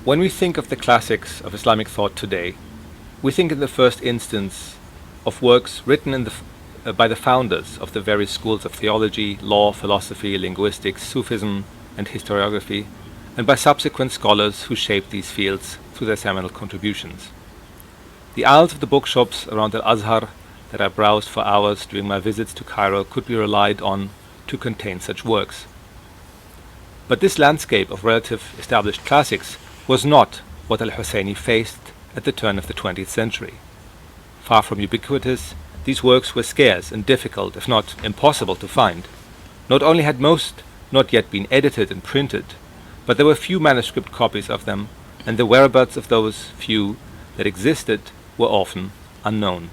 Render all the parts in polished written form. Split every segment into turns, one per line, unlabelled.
When we think of the classics of Islamic thought today, we think in the first instance of works written by the founders of the various schools of theology, law, philosophy, linguistics, Sufism, and historiography, and by subsequent scholars who shaped these fields through their seminal contributions. The aisles of the bookshops around Al-Azhar that I browsed for hours during my visits to Cairo could be relied on to contain such works. But this landscape of relative established classics was not what al-Husseini faced at the turn of the 20th century. Far from ubiquitous, these works were scarce and difficult, if not impossible, to find. Not only had most not yet been edited and printed, but there were few manuscript copies of them, and the whereabouts of those few that existed were often unknown.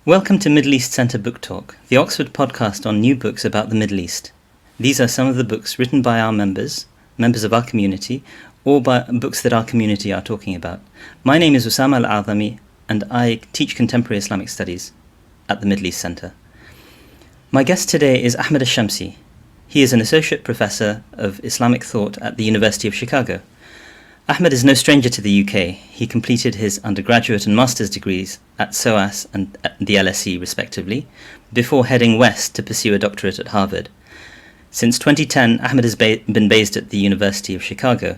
Welcome to Middle East Centre Book Talk, the Oxford podcast on new books about the Middle East. These are some of the books written by our members of our community, or by books that our community are talking about. My name is Usaama al-Azami, and I teach Contemporary Islamic Studies at the Middle East Centre. My guest today is Ahmed el Shamsy. He is an Associate Professor of Islamic Thought at the University of Chicago. Ahmed is no stranger to the UK. He completed his undergraduate and master's degrees at SOAS and at the LSE respectively, before heading west to pursue a doctorate at Harvard. Since 2010, Ahmed has been based at the University of Chicago.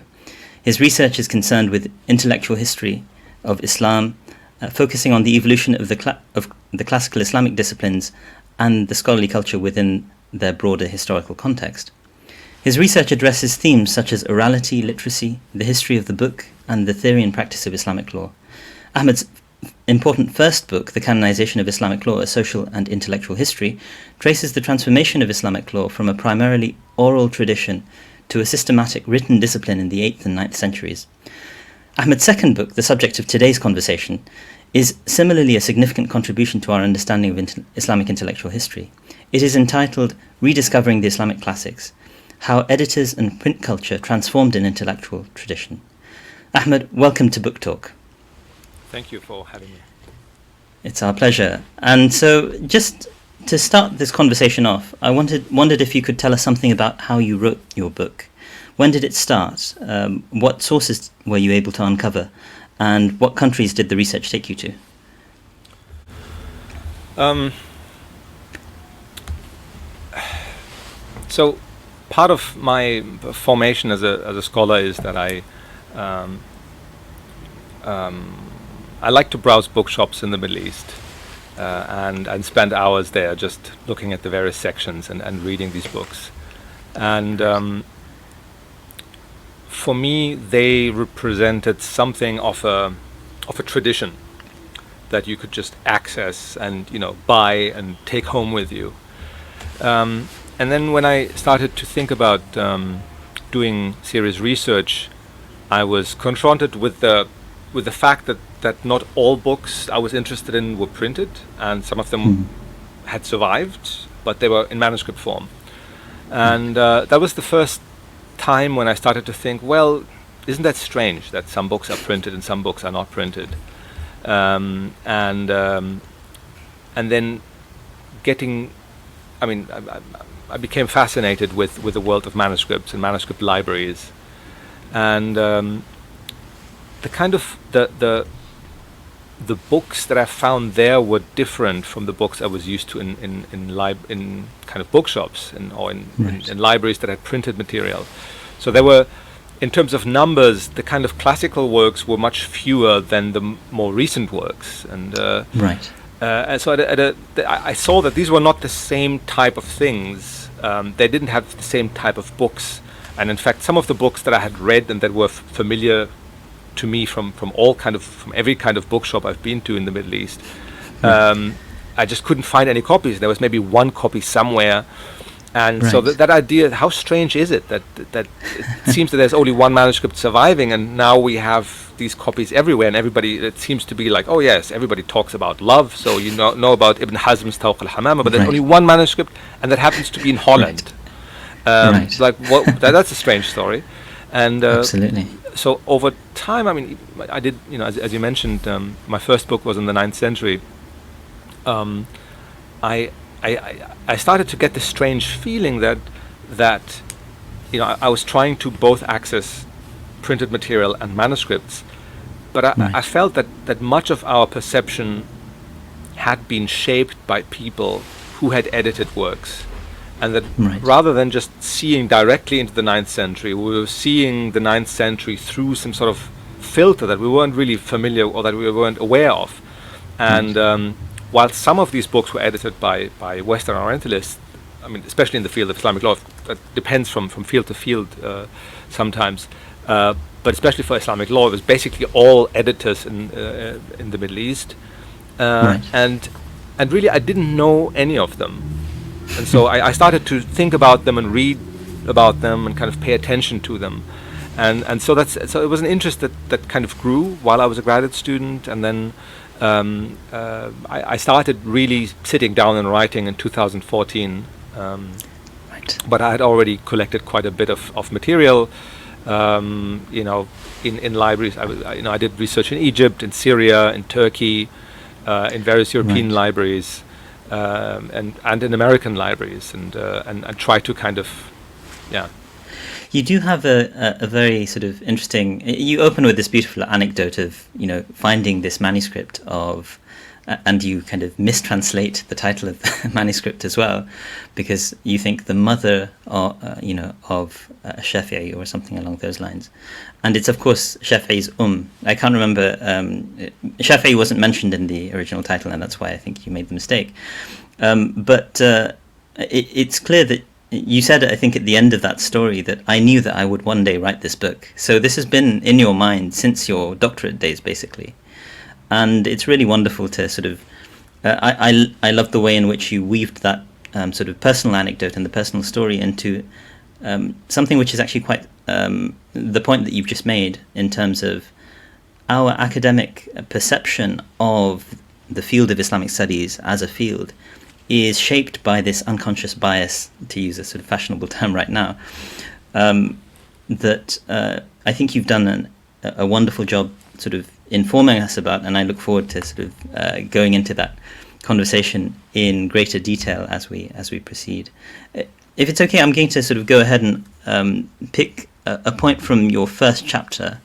His research is concerned with intellectual history of Islam, focusing on the evolution of the classical Islamic disciplines and the scholarly culture within their broader historical context. His research addresses themes such as orality, literacy, the history of the book, and the theory and practice of Islamic law. Ahmed's important first book, The Canonization of Islamic Law, A Social and Intellectual History, traces the transformation of Islamic law from a primarily oral tradition to a systematic written discipline in the 8th and 9th centuries. Ahmed's second book, the subject of today's conversation, is similarly a significant contribution to our understanding of Islamic intellectual history. It is entitled Rediscovering the Islamic Classics: How Editors and Print Culture Transformed an Intellectual Tradition. Ahmed, welcome to Book Talk.
Thank you for having me.
It's our pleasure. And so, just to start this conversation off, I wondered if you could tell us something about how you wrote your book. When did it start? What sources were you able to uncover? And what countries did the research take you to?
So, part of my formation as a scholar is that I like to browse bookshops in the Middle East and spend hours there just looking at the various sections and reading these books. And for me, they represented something of a tradition that you could just access and buy and take home with you. And then when I started to think about doing serious research, I was confronted with the fact that not all books I was interested in were printed, and some of them had survived, but they were in manuscript form. And that was the first time when I started to think, well, isn't that strange that some books are printed and some books are not printed? And then I became fascinated with the world of manuscripts and manuscript libraries, and the books that I found there were different from the books I was used to in kind of bookshops or in libraries that had printed material. So there were, in terms of numbers, the kind of classical works were much fewer than the more recent works, and so I saw that these were not the same type of things. They didn't have the same type of books, and in fact, some of the books that I had read and that were familiar to me from every kind of bookshop I've been to in the Middle East, I just couldn't find any copies. There was maybe one copy somewhere, and so that idea, how strange is it that it seems that there's only one manuscript surviving, and now we have these copies everywhere, and everybody, it seems to be like, oh yes, everybody talks about love, so you know about Ibn Hazm's Tawq al-Hamama, but there's only one manuscript, and that happens to be in Holland. Like, that's a strange story. And
absolutely.
So over time, I did, as you mentioned, my first book was in the 9th century, I started to get this strange feeling that I was trying to both access printed material and manuscripts, but I felt that much of our perception had been shaped by people who had edited works, and that rather than just seeing directly into the 9th century, we were seeing the 9th century through some sort of filter that we weren't really familiar or that we weren't aware of. And while some of these books were edited by Western Orientalists, I mean, especially in the field of Islamic law, that depends from field to field sometimes, but especially for Islamic law, it was basically all editors in the Middle East. And really I didn't know any of them. And so I started to think about them and read about them and kind of pay attention to them. And so it was an interest that kind of grew while I was a graduate student, and then I started really sitting down and writing in 2014. But I had already collected quite a bit of material, in libraries. I did research in Egypt, in Syria, in Turkey, in various European libraries, and in American libraries, and try to kind of,
You do have a very sort of interesting. You open with this beautiful anecdote of finding this manuscript of, and you kind of mistranslate the title of the manuscript as well, because you think the mother of Shafi'i or something along those lines, and it's of course Shafi'i's I can't remember. Shafi'i wasn't mentioned in the original title, and that's why I think you made the mistake. But it's clear that. You said, I think, at the end of that story that I knew that I would one day write this book. So this has been in your mind since your doctorate days, basically. And it's really wonderful to sort of... I love the way in which you weaved that sort of personal anecdote and the personal story into something which is actually quite the point that you've just made in terms of our academic perception of the field of Islamic studies as a field is shaped by this unconscious bias, to use a sort of fashionable term right now, that I think you've done a wonderful job sort of informing us about, and I look forward to sort of going into that conversation in greater detail as we proceed. If it's okay, I'm going to sort of go ahead and pick a point from your first chapter,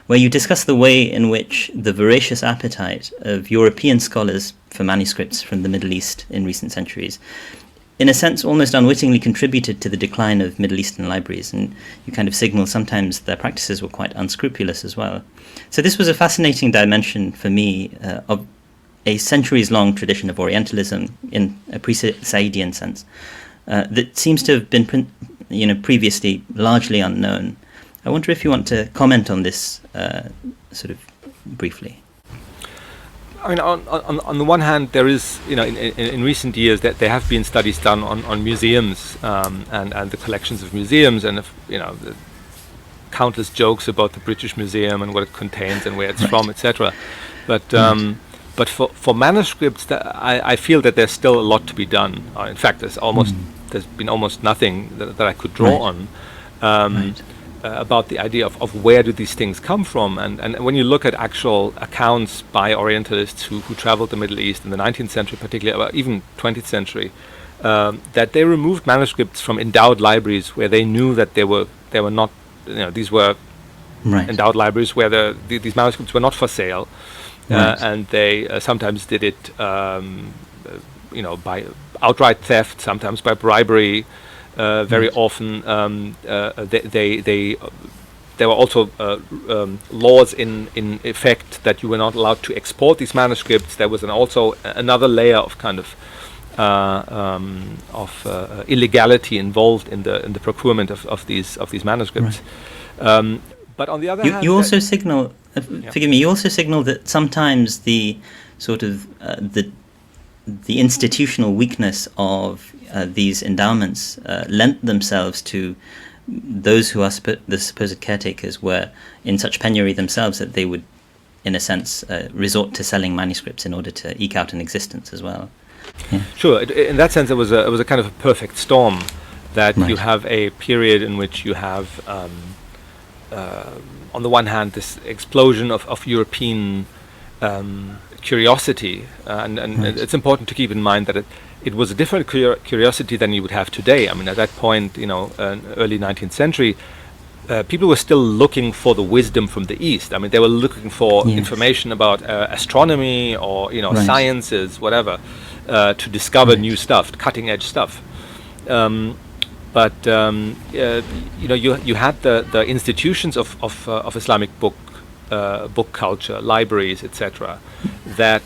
where you discuss the way in which the voracious appetite of European scholars for manuscripts from the Middle East in recent centuries, in a sense, almost unwittingly contributed to the decline of Middle Eastern libraries, and you kind of signal sometimes their practices were quite unscrupulous as well. So this was a fascinating dimension for me of a centuries-long tradition of Orientalism in a pre-Saidian sense that seems to have been previously largely unknown. I wonder if you want to comment on this sort of briefly.
I mean, on the one hand, there is, in recent years that there have been studies done on museums and the collections of museums, and the countless jokes about the British Museum and what it contains and where it's from, etc. But for manuscripts, I feel that there's still a lot to be done. In fact, there's been almost nothing that I could draw on. About the idea of where do these things come from, and when you look at actual accounts by Orientalists who traveled the Middle East in the 19th century, particularly, even 20th century, that they removed manuscripts from endowed libraries where they knew that they were not, these were endowed libraries where these manuscripts were not for sale, and they sometimes did it, by outright theft, sometimes by bribery. Very often, there were also laws in effect that you were not allowed to export these manuscripts. There was also another layer of kind of illegality involved in the procurement of these manuscripts. But on the other hand,
you also signal. Forgive me. You also signal that sometimes the sort of the institutional weakness of these endowments lent themselves to those who are the supposed caretakers were in such penury themselves that they would, in a sense, resort to selling manuscripts in order to eke out an existence as well. Yeah.
Sure. In that sense, it was a kind of a perfect storm that you have a period in which you have, on the one hand, this explosion of European curiosity, and it's important to keep in mind that it was a different curiosity than you would have today. I mean, at that point, early 19th century, people were still looking for the wisdom from the East. I mean, they were looking for information about astronomy or sciences, whatever, to discover new stuff, cutting edge stuff. But you had the institutions of Islamic book culture, libraries, etc., that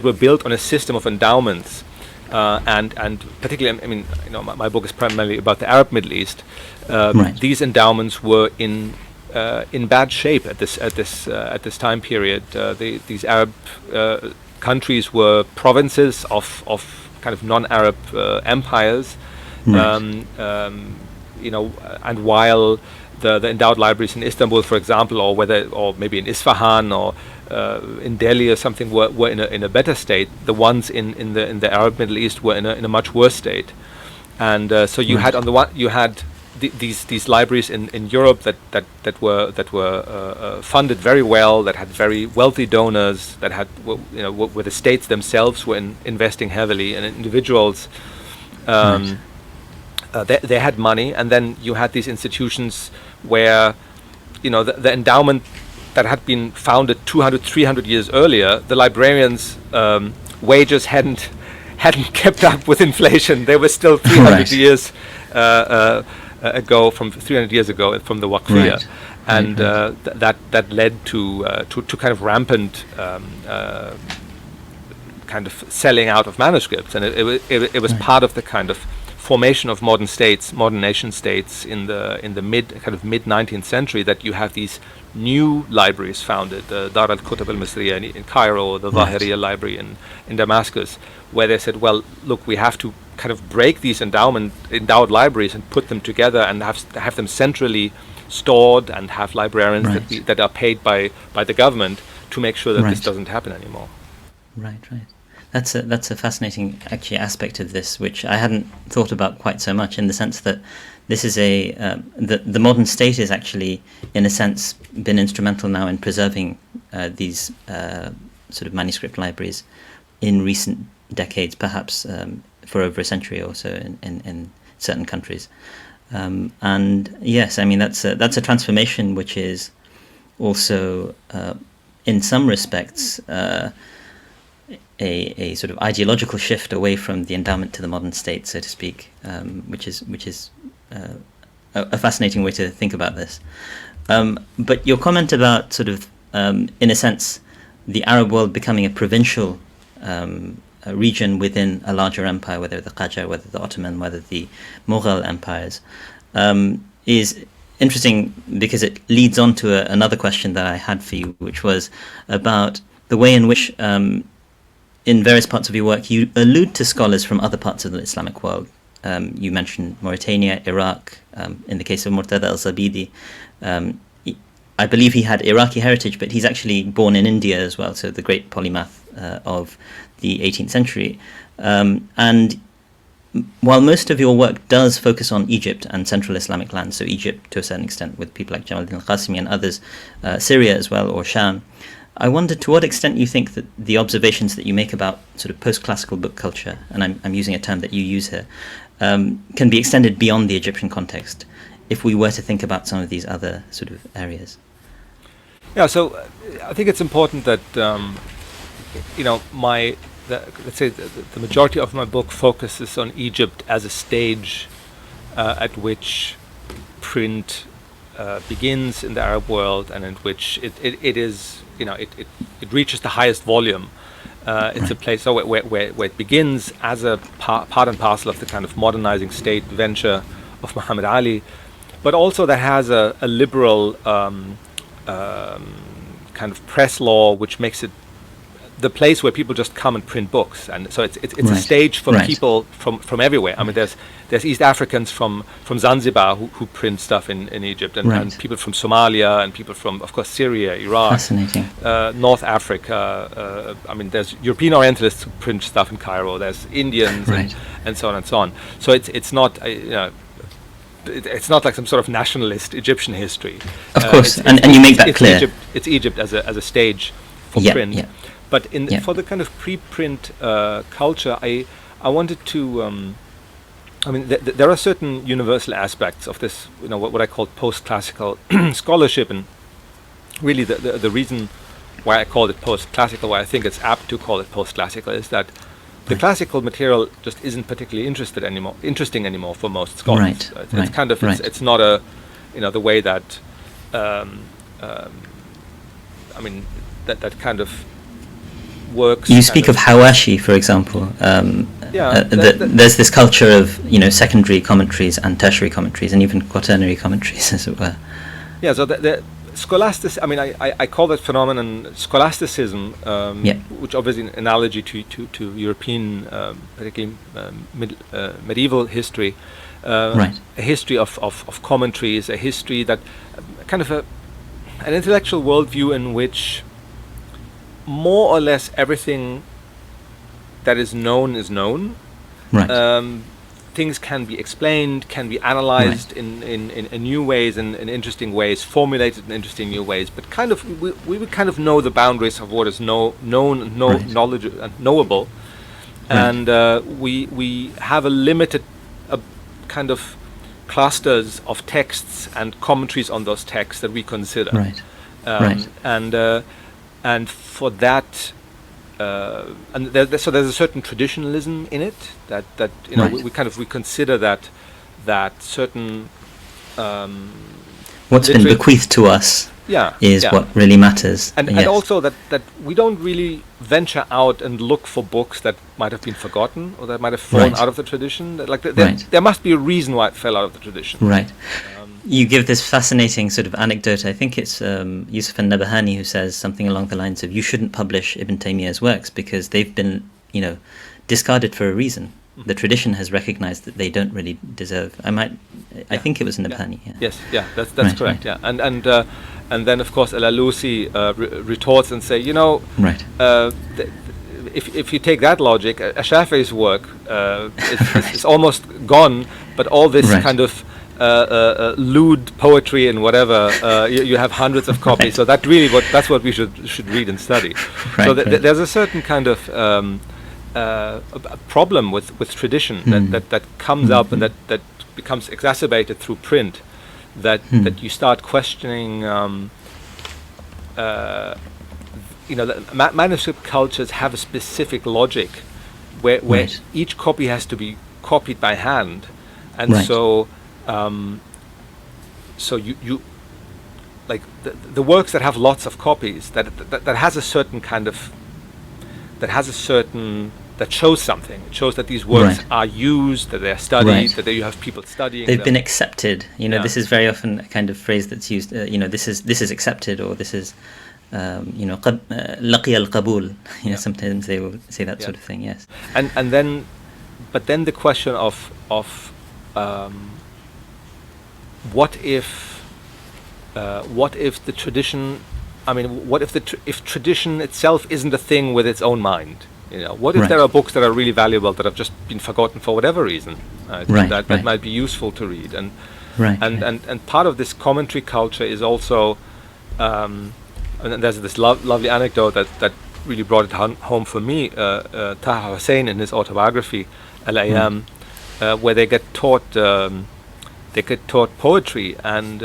were built on a system of endowments. And particularly, I mean, my book is primarily about the Arab Middle East. These endowments were in bad shape at this time period. These Arab countries were provinces of kind of non-Arab empires, and while the endowed libraries in Istanbul, for example, or maybe in Isfahan or in Delhi or something, were in a better state. The ones in the Arab Middle East were in a much worse state, and so you had on the one these libraries in Europe that were funded very well, that had very wealthy donors, that had where the states themselves were investing heavily, and individuals. They had money, and then you had these institutions where the endowment that had been founded 200, 300 years earlier, the librarians' wages hadn't kept up with inflation. They were still 300 years ago, from 300 years ago, from the Waqfiyya, and that led to kind of rampant kind of selling out of manuscripts, and it was part of the kind of formation of modern nation states in the mid 19th century, that you have these new libraries founded, the Dar al-Kutub al-Misriya in Cairo, the Zahiriya library in Damascus, where they said, well, look, we have to kind of break these endowed libraries and put them together and have them centrally stored, and have librarians that are paid by the government to make sure that this doesn't happen anymore.
Right. That's a fascinating actually aspect of this, which I hadn't thought about quite so much, in the sense that this is the modern state is actually, in a sense, been instrumental now in preserving these sort of manuscript libraries in recent decades, perhaps for over a century or so in certain countries. And yes, I mean that's a transformation which is also in some respects a sort of ideological shift away from the endowment to the modern state, so to speak, which is a fascinating way to think about this. But your comment about sort of, in a sense, the Arab world becoming a provincial region within a larger empire, whether the Qajar, whether the Ottoman, whether the Mughal empires, is interesting, because it leads on to another question that I had for you, which was about the way in which in various parts of your work you allude to scholars from other parts of the Islamic world. You mentioned Mauritania, Iraq. In the case of Murtada al-Zabidi, I believe he had Iraqi heritage, but he's actually born in India as well, so the great polymath of the 18th century. And while most of your work does focus on Egypt and Central Islamic lands, so Egypt to a certain extent with people like Jamal al-Qasimi and others, Syria as well, or Sham, I wondered to what extent you think that the observations that you make about sort of post-classical book culture, and I'm using a term that you use here, can be extended beyond the Egyptian context, if we were to think about some of these other sort of areas.
Yeah, so I think it's important that let's say the majority of my book focuses on Egypt as a stage at which print begins in the Arab world, and in which it is, it reaches the highest volume. It's a place where it begins as a part and parcel of the kind of modernizing state venture of Muhammad Ali, but also that has a liberal kind of press law, which makes it the place where people just come and print books, and so it's a stage for people from everywhere. I mean, there's East Africans from Zanzibar who print stuff in Egypt, and people from Somalia, and people from, of course, Syria, Iraq, North Africa. I mean, there's European Orientalists who print stuff in Cairo. There's Indians and so on and so on. So it's not it's not like some sort of nationalist Egyptian history.
Of course, and you make that clear.
It's Egypt as a stage for print. Yeah. But for the kind of preprint culture, I wanted to. I mean, there are certain universal aspects of this, what I call post-classical scholarship, and really the reason why I called it post-classical, why I think it's apt to call it post-classical, is that the classical material just isn't particularly interesting anymore for most scholars. It's kind of it's not the way that I mean that kind of works.
You speak of Hawashi, for example. There's this culture of secondary commentaries and tertiary commentaries and even quaternary commentaries, as it were. Yeah.
So the scholasticism. I mean, I call that phenomenon scholasticism, which obviously an analogy to European, particularly medieval history. A history of commentaries, a history that kind of an intellectual worldview in which more or less everything that is known is known. Things can be explained, can be analyzed in new ways, in interesting ways, formulated in interesting new ways. But kind of we would kind of know the boundaries of what is known, knowledge, and knowable, and we have a limited kind of clusters of texts and commentaries on those texts that we consider. And for that. And so there's a certain traditionalism in it that we consider that certain
what's been bequeathed to us is what really matters,
and also that we don't really venture out and look for books that might have been forgotten or that might have fallen out of the tradition. There must be a reason why it fell out of the tradition.
You give this fascinating sort of anecdote. I think it's Yusuf al-Nabahani who says something along the lines of, you shouldn't publish Ibn Taymiyyah's works because they've been, discarded for a reason. The tradition has recognized that they don't really deserve. I think it was Nabahani.
That's correct. And then of course al-Alusi retorts and say, if you take that logic, Shafi'i's work is almost gone, but all this kind of lewd poetry and whatever, you have hundreds of copies. So that's what we should read and study. There's a certain kind of a problem with tradition that comes up and that becomes exacerbated through print. That you start questioning. Manuscript cultures have a specific logic, where each copy has to be copied by hand, and so you like the works that have lots of copies that has a certain kind of that shows something. It shows that these works are used, that they're studied, that you have people studying.
They've been accepted. This is very often a kind of phrase that's used. This is accepted, or this is لقي القبول. Sometimes they will say that sort of thing. Yes.
And then the question of what if the tradition? I mean, what if tradition itself isn't a thing with its own mind? What if there are books that are really valuable that have just been forgotten for whatever reason? That might be useful to read. And part of this commentary culture is also, and there's this lovely anecdote that really brought it home for me. Taha Hussein in his autobiography, Al-Ayyam, where they get taught poetry, and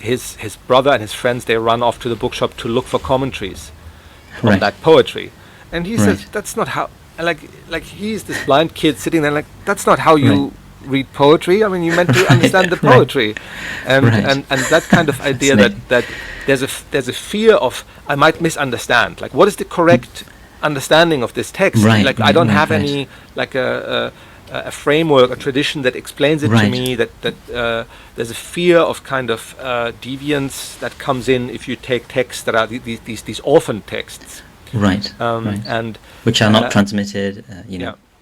his brother and his friends, they run off to the bookshop to look for commentaries on that poetry. And he says, that's not how, like he's this blind kid sitting there like, that's not how you read poetry. I mean, you meant to understand the poetry. And that kind of idea that there's a fear of, I might misunderstand. Like, what is the correct understanding of this text? Like, I don't have any, like a framework, a tradition that explains it to me, that there's a fear of kind of deviance that comes in if you take texts that are these orphan texts.
And which are not transmitted,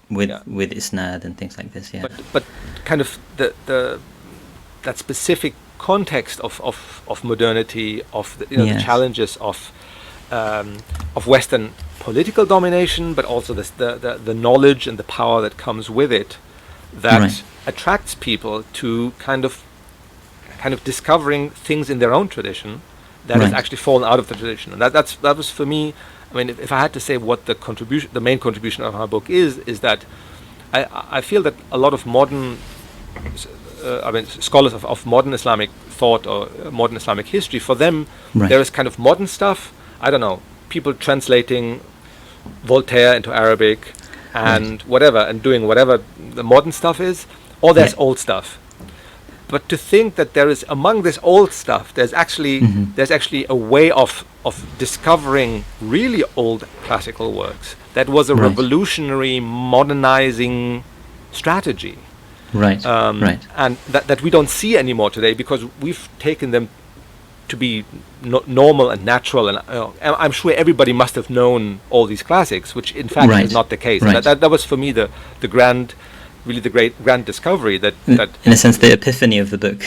with isnad and things like this.
But kind of that specific context of modernity, of the challenges of Western political domination, but also the knowledge and the power that comes with it, that attracts people to kind of discovering things in their own tradition that has actually fallen out of the tradition. And that was for me I mean, if I had to say what the main contribution of my book is that I feel that a lot of modern, scholars of modern Islamic thought or modern Islamic history, for them, there is kind of modern stuff. I don't know, people translating Voltaire into Arabic and whatever, and doing whatever the modern stuff is, or there's old stuff. But to think that there is among this old stuff, there's actually a way of discovering really old classical works that was a revolutionary, modernizing strategy. And that we don't see anymore today because we've taken them to be normal and natural. And I'm sure everybody must have known all these classics, which in fact is not the case. That was for me the grand, really the grand discovery that
in a sense the epiphany of the book.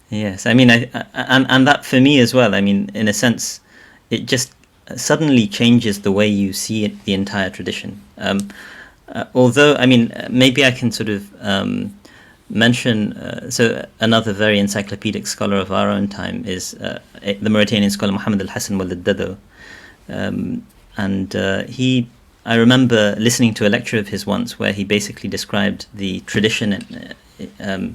Yes, I mean, and that for me as well. I mean, in a sense, it just suddenly changes the way you see the entire tradition. Although, I mean, maybe I can sort of mention. So another very encyclopedic scholar of our own time is the Mauritanian scholar Ahmed el Shamsy, and he. I remember listening to a lecture of his once where he basically described the tradition. I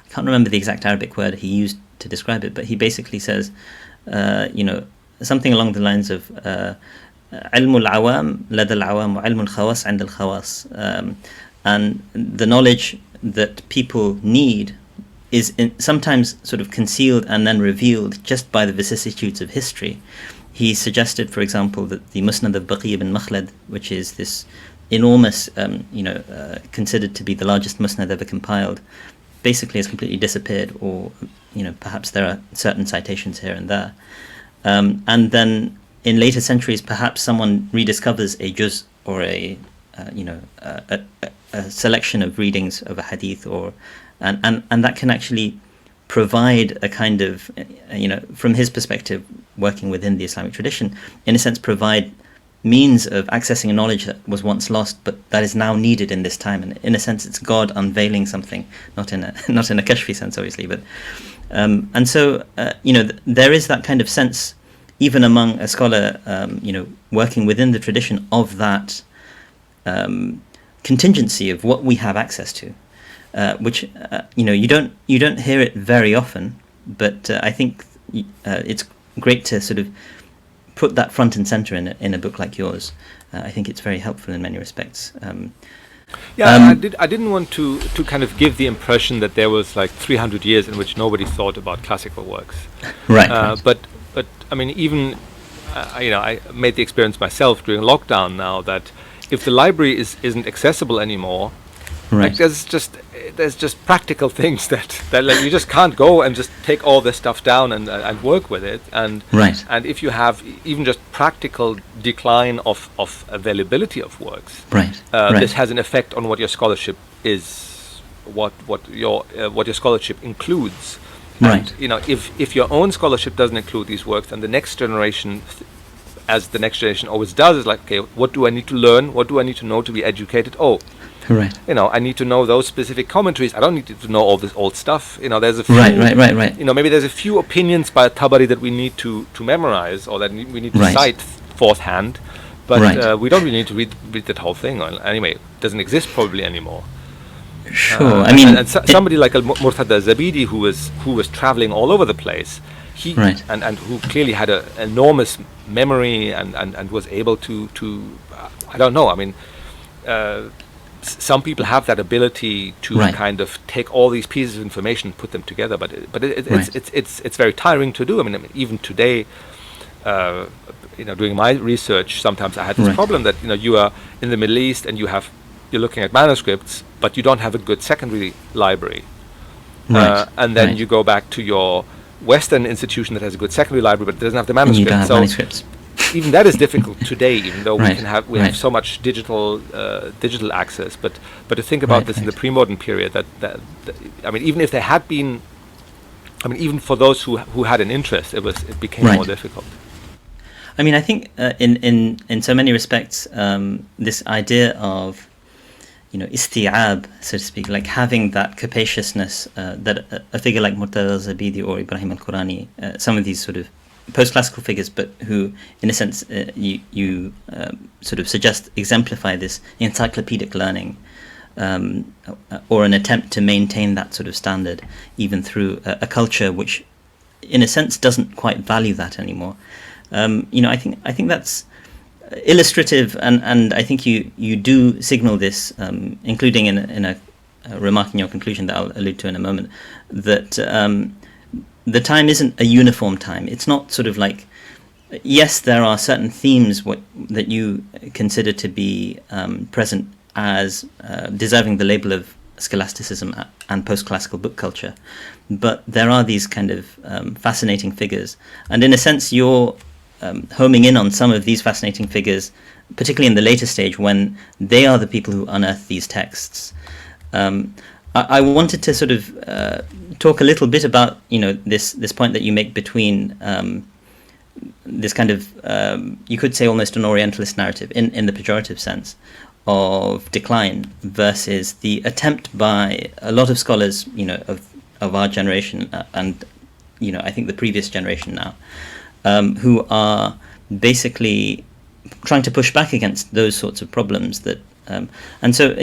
can't remember the exact Arabic word he used to describe it, but he basically says, something along the lines of علم العوام لدى العوام وعلم الخواص عند الخواص. And the knowledge that people need is sometimes sort of concealed and then revealed just by the vicissitudes of history. He suggested, for example, that the Musnad of Baqi ibn Makhlad, which is this enormous, considered to be the largest Musnad ever compiled, basically has completely disappeared, or perhaps there are certain citations here and there. And then in later centuries, perhaps someone rediscovers a juz or a selection of readings of a hadith, and that can actually provide a kind of, from his perspective, working within the Islamic tradition, in a sense provide means of accessing a knowledge that was once lost, but that is now needed in this time. And in a sense, it's God unveiling something, not in a kashfi sense, obviously, but and so there is that kind of sense, even among a scholar, working within the tradition, of that contingency of what we have access to, which you don't hear it very often, but I think it's great to sort of put that front and center in a book like yours. I think it's very helpful in many respects.
I didn't want to kind of give the impression that there was like 300 years in which nobody thought about classical works. But I mean, even I made the experience myself during lockdown now that if the library isn't accessible anymore, like there's just practical things that like you just can't go and just take all this stuff down and work with it, and if you have even just practical decline of availability of works, this has an effect on what your scholarship is, what your scholarship includes. And, if your own scholarship doesn't include these works, then the next generation, as the next generation always does, is like, okay, what do I need to learn? What do I need to know to be educated? I need to know those specific commentaries. I don't need to know all this old stuff. There's a few, maybe there's a few opinions by Tabari that we need to memorize, or that we need to cite fourth hand, but we don't really need to read that whole thing. Anyway, it doesn't exist probably anymore.
Sure. I mean,
somebody like Murtada Zabidi, who was traveling all over the place, and who clearly had an enormous memory and was able to I don't know. I mean, some people have that ability to kind of take all these pieces of information and put them together, but it's very tiring to do. I mean, even today, doing my research, sometimes I had this problem that you are in the Middle East and you're looking at manuscripts, but you don't have a good secondary library, and then you go back to your Western institution that has a good secondary library, but doesn't have the manuscripts. Even that is difficult today, even though we have so much digital access. But to think about this in the pre-modern period, that I mean, even if there had been, I mean, even for those who had an interest, it became more difficult.
I mean, I think in so many respects, this idea of isti'ab, so to speak, like having that capaciousness that a figure like Murtada Zabidi or Ibrahim al-Qurani, some of these sort of post-classical figures, but who, in a sense, you sort of suggest exemplify this encyclopedic learning, or an attempt to maintain that sort of standard, even through a culture which, in a sense, doesn't quite value that anymore. I think that's illustrative, and I think you do signal this, including in a remark in your conclusion that I'll allude to in a moment, that the time isn't a uniform time. It's not sort of like, yes, there are certain themes that you consider to be present as deserving the label of scholasticism and post-classical book culture, but there are these kind of fascinating figures, and in a sense you're homing in on some of these fascinating figures, particularly in the later stage when they are the people who unearth these texts. I wanted to sort of talk a little bit about this point that you make between this kind of you could say almost an Orientalist narrative in the pejorative sense of decline versus the attempt by a lot of scholars of our generation and I think the previous generation now, who are basically trying to push back against those sorts of problems that and so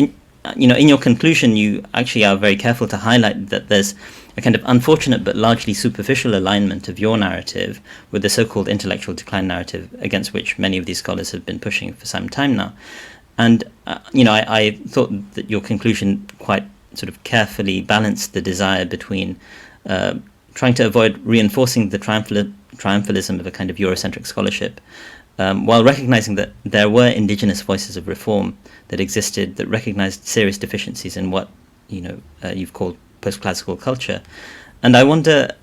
in your conclusion you actually are very careful to highlight that there's a kind of unfortunate but largely superficial alignment of your narrative with the so-called intellectual decline narrative against which many of these scholars have been pushing for some time now. And I thought that your conclusion quite sort of carefully balanced the desire between trying to avoid reinforcing the triumphalism of a kind of Eurocentric scholarship, while recognizing that there were indigenous voices of reform that existed that recognized serious deficiencies in what you've called post-classical culture. And I wonder,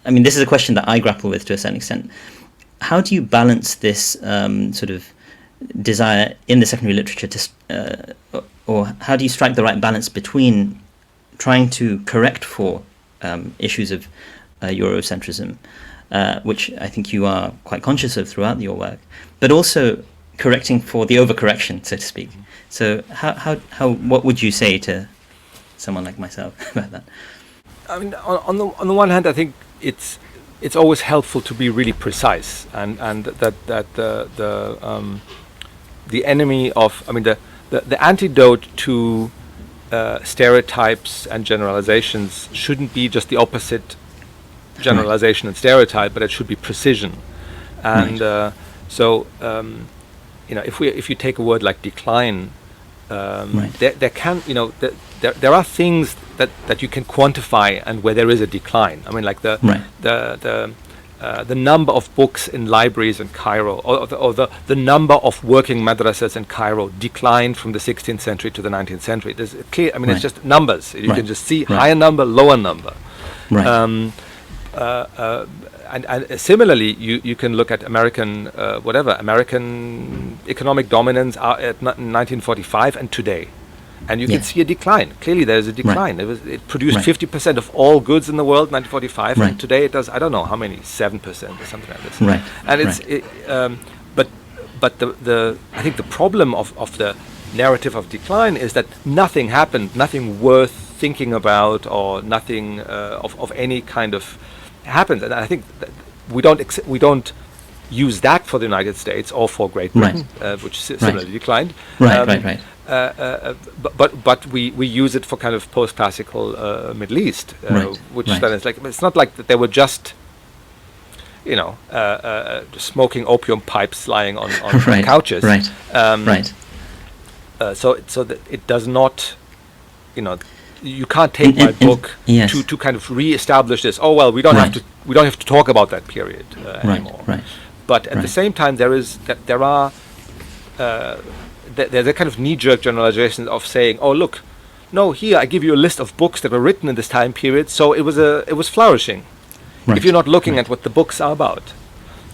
this is a question that I grapple with to a certain extent. How do you balance this sort of desire in the secondary literature to, or how do you strike the right balance between trying to correct for issues of Eurocentrism, which I think you are quite conscious of throughout your work, but also correcting for the overcorrection, so to speak. So what would you say to someone like myself about that?
I mean, on the one hand, I think it's always helpful to be really precise, and that the enemy of, the antidote to stereotypes and generalizations shouldn't be just the opposite generalization and stereotype, but it should be precision. And if you take a word like decline, there can there are things that you can quantify and where there is a decline. I mean, like the number of books in libraries in Cairo, or the number of working madrasas in Cairo declined from the 16th century to the 19th century. There's clear. I mean, it's just numbers. You can just see higher number, lower number. And similarly, you can look at American economic dominance at 1945 and today, and you can see a decline. Clearly, there's a decline. It produced 50% of all goods in the world in 1945, and today it does, I don't know how many, 7% or something like this. And it's but the I think the problem of the narrative of decline is that nothing happened, nothing worth thinking about, or nothing of any kind of happens, and I think that we don't use that for the United States or for Great Britain, which similarly declined. But we use it for kind of post-classical Middle East, which then is like, it's not like that they were just smoking opium pipes lying on couches. So that it does not, you can't take my book to kind of re-establish this. Oh well, we don't have to talk about that period anymore. But at the same time, there's a kind of knee-jerk generalization of saying, oh look, no, here I give you a list of books that were written in this time period, so it was flourishing. If you're not looking at what the books are about.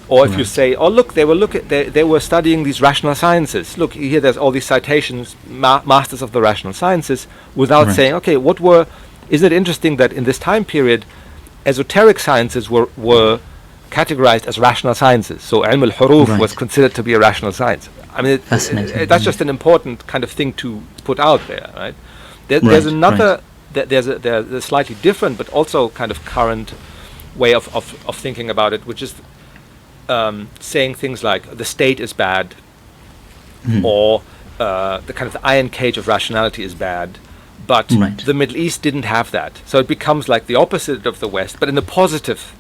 Or if you say, oh look, they were studying these rational sciences. Look, here there's all these citations, masters of the rational sciences, without saying, okay, isn't it interesting that in this time period, esoteric sciences were categorized as rational sciences. So ilm al-huruf was considered to be a rational science. I mean, that's just an important kind of thing to put out there, right? There's another, there's a slightly different, but also kind of current way of thinking about it, which is saying things like the state is bad, or the kind of the iron cage of rationality is bad. But the Middle East didn't have that, so it becomes like the opposite of the West, but in a positive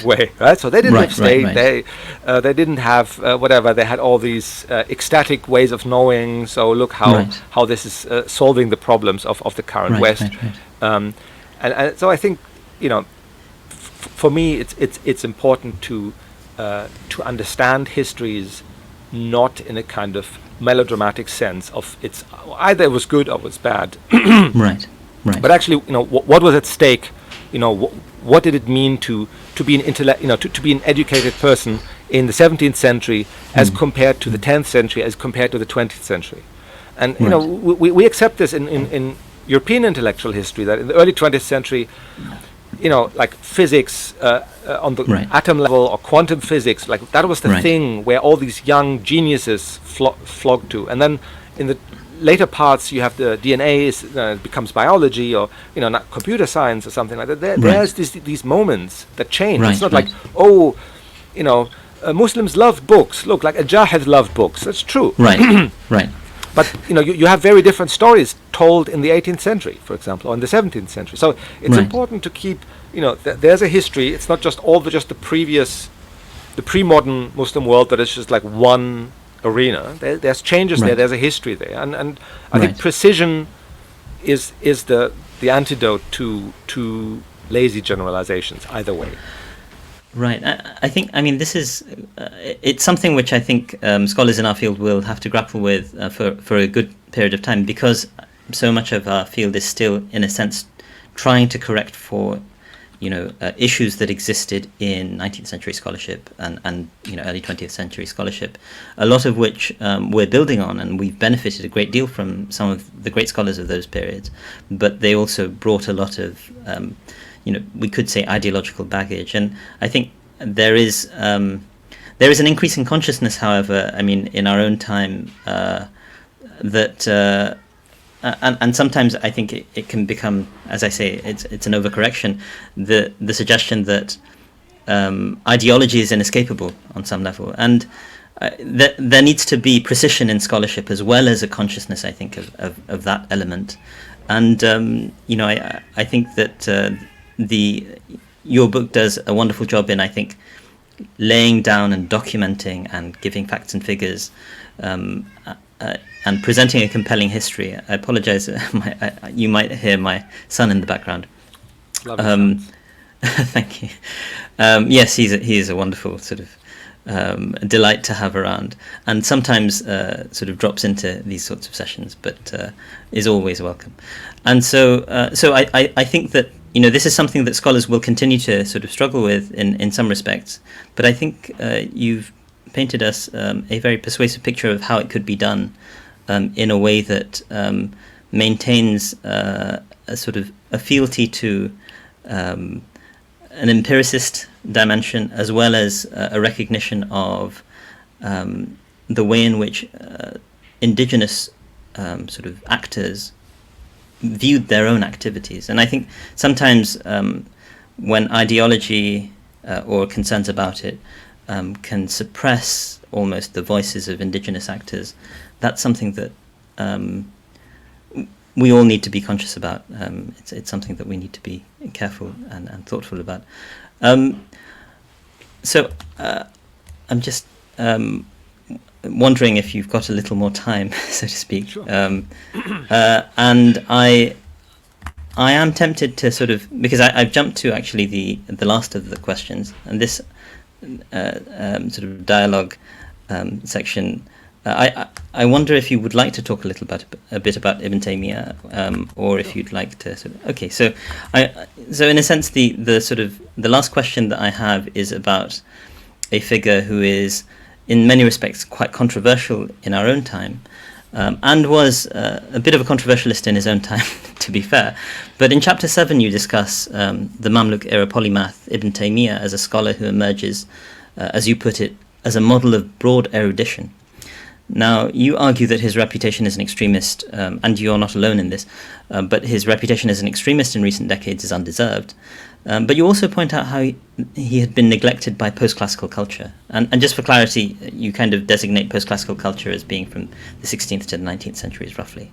way, right? So they didn't have state. They didn't have whatever. They had all these ecstatic ways of knowing. So look how this is solving the problems of the current West. And so I think, for me, it's important to understand histories not in a kind of melodramatic sense of it's either it was good or it was bad.
Right.
But actually, what was at stake? What did it mean to be an to be an educated person in the 17th century as compared to the 10th century, as compared to the 20th century? And we accept this in European intellectual history, that in the early 20th century, like physics on the atom level, or quantum physics, like that was the thing where all these young geniuses flocked to. And then in the later parts, you have the DNA becomes biology, or not computer science or something like that. There's these moments that change. It's not like Muslims loved books. Look, like Ajahid loved books. That's true.
Right.
But you have very different stories told in the 18th century, for example, or in the 17th century. So it's important to keep there's a history. It's not just the pre-modern Muslim world that is just like one arena. There's changes there. There's a history there, and I think precision is the antidote to lazy generalizations. Either way.
Right. I mean, this is it's something which I think scholars in our field will have to grapple with for a good period of time, because so much of our field is still, in a sense, trying to correct for issues that existed in 19th century scholarship and early 20th century scholarship, a lot of which we're building on, and we've benefited a great deal from some of the great scholars of those periods, but they also brought a lot of we could say ideological baggage. And I think there is an increasing consciousness, however, I mean, in our own time, that and sometimes I think it can become, as I say, it's an overcorrection, the suggestion that ideology is inescapable on some level, and there needs to be precision in scholarship as well as a consciousness, I think, of that element. And I think that your book does a wonderful job in, I think, laying down and documenting and giving facts and figures, and presenting a compelling history. I apologize, you might hear my son in the background. Thank you. Yes, he is a wonderful sort of delight to have around, and sometimes sort of drops into these sorts of sessions, but is always welcome. And so I think that this is something that scholars will continue to sort of struggle with in some respects, but I think you've painted us a very persuasive picture of how it could be done in a way that maintains a sort of a fealty to an empiricist dimension, as well as a recognition of the way in which indigenous sort of actors viewed their own activities. And I think sometimes when ideology or concerns about it can suppress almost the voices of indigenous actors, that's something that we all need to be conscious about. It's something that we need to be careful and thoughtful about. So I'm just wondering if you've got a little more time, so to speak.
Sure.
And I am tempted to sort of, because I've jumped to actually the last of the questions, and this sort of dialogue section. I wonder if you would like to talk a bit about Ibn Taymiyyah, or if you'd like to sort of, okay. So in a sense, the sort of the last question that I have is about a figure who is, in many respects, quite controversial in our own time, and was a bit of a controversialist in his own time, to be fair. But in Chapter 7, you discuss the Mamluk-era polymath Ibn Taymiyyah as a scholar who emerges, as you put it, as a model of broad erudition. Now, you argue that his reputation as an extremist, and you're not alone in this, but his reputation as an extremist in recent decades is undeserved. But you also point out how he had been neglected by post-classical culture. And just for clarity, you kind of designate post-classical culture as being from the 16th to the 19th centuries, roughly.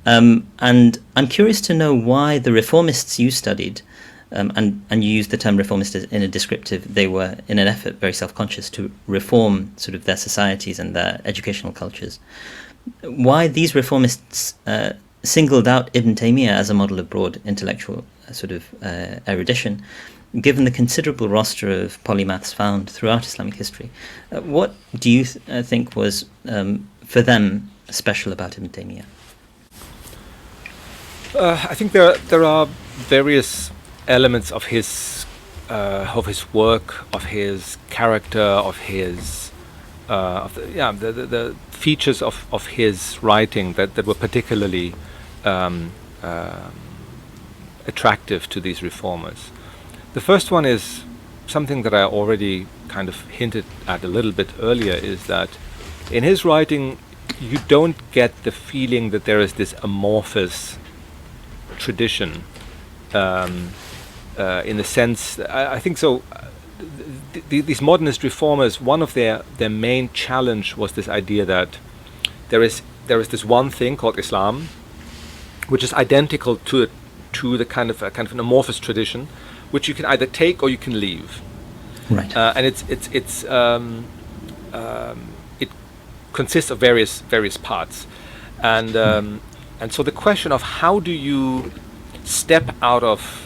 And I'm curious to know why the reformists you studied, and you used the term reformist in a descriptive, they were, in an effort, very self-conscious to reform sort of their societies and their educational cultures. Why these reformists singled out Ibn Taymiyyah as a model of broad intellectual sort of erudition, given the considerable roster of polymaths found throughout Islamic history. What do you think was, for them, special about Ibn Taymiyyah?
I think there are various elements of his work, of his character, of his the features of his writing that were particularly attractive to these reformers. The first one is something that I already kind of hinted at a little bit earlier, is that in his writing you don't get the feeling that there is this amorphous tradition, in the sense, I think so. These modernist reformers, one of their main challenge was this idea that there is this one thing called Islam, which is identical to the kind of an amorphous tradition, which you can either take or you can leave.
Right.
And it consists of various parts, and so the question of how do you step out of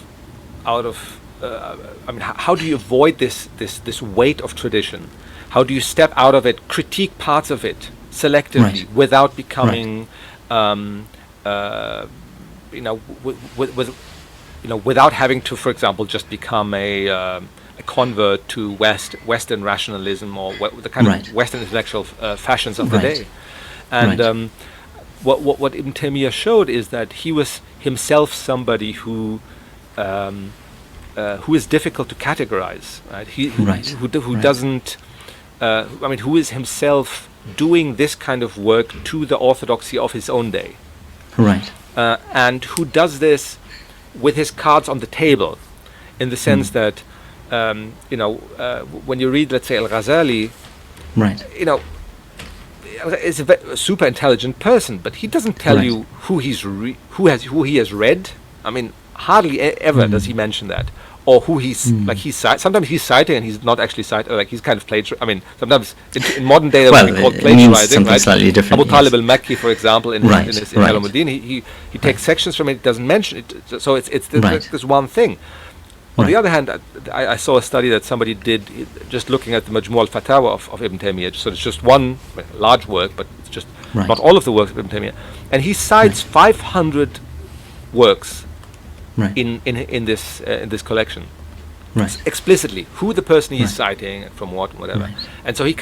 how do you avoid this weight of tradition? How do you step out of it, critique parts of it selectively, right, without becoming, without having to, for example, just become a convert to Western rationalism or the kind of Western intellectual fashions of the day. And what Ibn Taymiyyah showed is that he was himself somebody who is difficult to categorize, right? Who doesn't, who is himself doing this kind of work to the orthodoxy of his own day,
right?
And who does this with his cards on the table, in the sense that, when you read, let's say, al-Ghazali,
right?
Is a super intelligent person, but he doesn't tell you who he has read. I mean, hardly ever does he mention that, or who he's sometimes he's citing and he's not actually citing, like he's kind of plagiarizing. I mean, sometimes in modern day that would be called plagiarizing, right?
Slightly different.
Abu Talib al-Makki, for example, in his Al-Muddin, he takes sections from it, doesn't mention it, so it's this one thing. On the other hand, I saw a study that somebody did just looking at the Majmu' al-Fatawa of Ibn Taymiyyah. So it's just one large work, but it's just not all of the works of Ibn Taymiyyah. And he cites 500 works in this collection, explicitly who the person he's citing, from what, whatever. And so he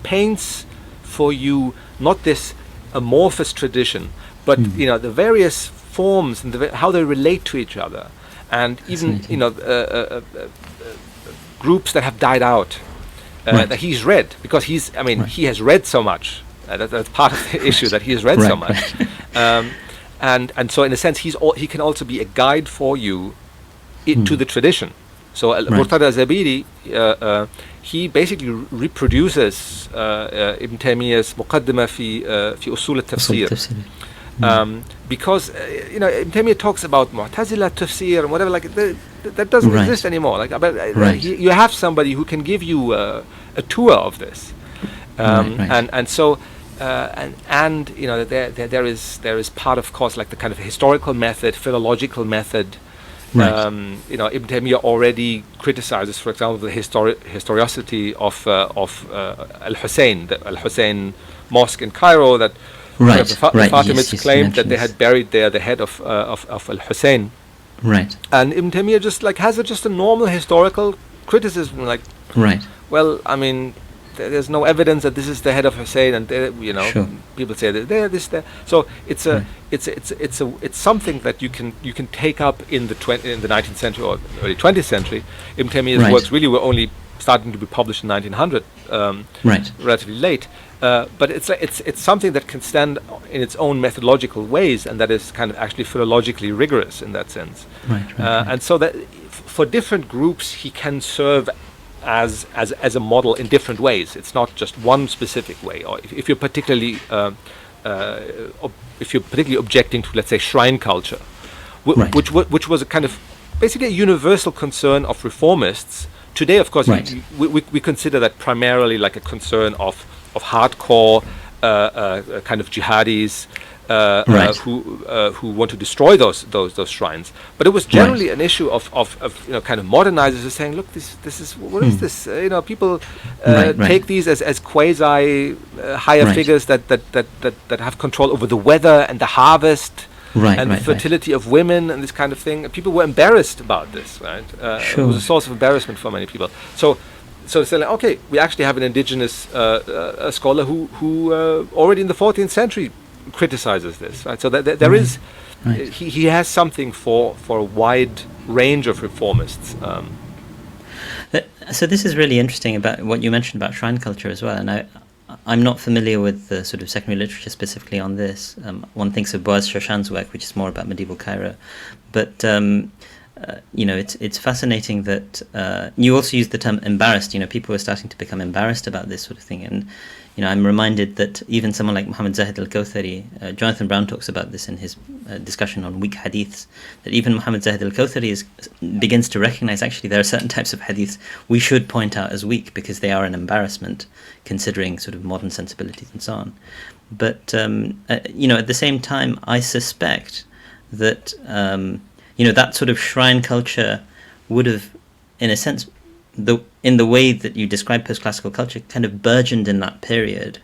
paints for you not this amorphous tradition, but the various forms and how they relate to each other. And even groups that have died out that he's read, because he has read so much. That's part of the issue, that he has read so much. And so in a sense he can also be a guide for you to the tradition. So Murtada Zabiri, he basically reproduces Ibn Taymiyyah's Muqaddimah fi Usul al-Tafsir. Because Ibn Taymiyyah talks about Mu'tazila tafsir and whatever, that doesn't exist anymore. You have somebody who can give you a tour of this, and so there is part, of course, like the kind of historical method, philological method. Ibn Taymiyyah already criticizes, for example, the historicity of Al-Hussein, the Al-Hussein Mosque in Cairo, that the Fatimids claimed that they had buried there the head of Al-Hussein.
Right.
And Ibn Taymiyyah just has just a normal historical criticism, well, I mean, there's no evidence that this is the head of Hussein, and people say that there. So it's something that you can take up in the 19th century or early 20th century. Ibn Taymiyyah's works really were only starting to be published in 1900,
Right.
relatively late. But it's something that can stand in its own methodological ways, and that is kind of actually philologically rigorous in that sense.
Right.
And so that for different groups, he can serve as a model in different ways. It's not just one specific way. Or if you're particularly objecting to, let's say, shrine culture,
Right.
which was a kind of basically a universal concern of reformists. Today, of course,
Right.
we consider that primarily like a concern of hardcore kind of jihadis
Right.
who want to destroy those shrines. But it was generally an issue of kind of modernizers who are saying, look, this is what is this? People take these as quasi higher
Right.
figures that have control over the weather and the harvest.
Right,
And
right,
the fertility of women and this kind of thing. And people were embarrassed about this, right? It was a source of embarrassment for many people. So it's like, okay, we actually have an indigenous scholar who already in the 14th century criticizes this, right? So that there is, he has something for a wide range of reformists.
So this is really interesting about what you mentioned about shrine culture as well, and I'm not familiar with the sort of secondary literature specifically on this. One thinks of Boaz Shoshan's work, which is more about medieval Cairo, but it's fascinating that you also used the term embarrassed. People were starting to become embarrassed about this sort of thing, and I'm reminded that even someone like Muhammad Zahid al-Kawthari, Jonathan Brown talks about this in his discussion on weak hadiths, that even Muhammad Zahid al-Kawthari begins to recognize actually there are certain types of hadiths we should point out as weak because they are an embarrassment considering sort of modern sensibilities and so on. But at the same time, I suspect that that sort of shrine culture would have, in a sense, in the way that you describe post-classical culture, kind of burgeoned in that period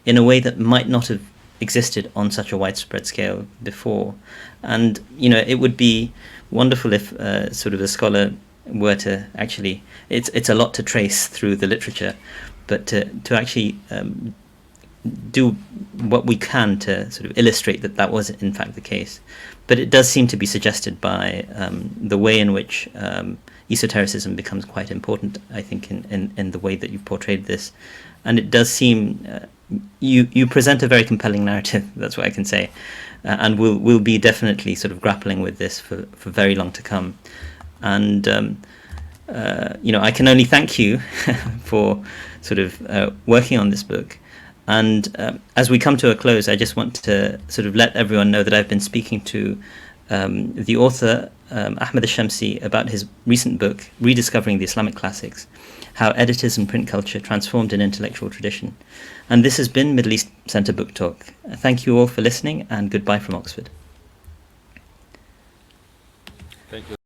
in a way that might not have existed on such a widespread scale before. And it would be wonderful if sort of a scholar were to actually, it's a lot to trace through the literature, but to actually do what we can to sort of illustrate that was in fact the case. But it does seem to be suggested by the way in which esotericism becomes quite important, I think, in the way that you've portrayed this. And it does seem you present a very compelling narrative, that's what I can say, and we'll be definitely sort of grappling with this for very long to come. And I can only thank you for sort of working on this book. And as we come to a close, I just want to sort of let everyone know that I've been speaking to the author, Ahmed el Shamsy, about his recent book, Rediscovering the Islamic Classics, How Editors and Print Culture Transformed an Intellectual Tradition. And this has been Middle East Centre Book Talk. Thank you all for listening, and goodbye from Oxford.
Thank you.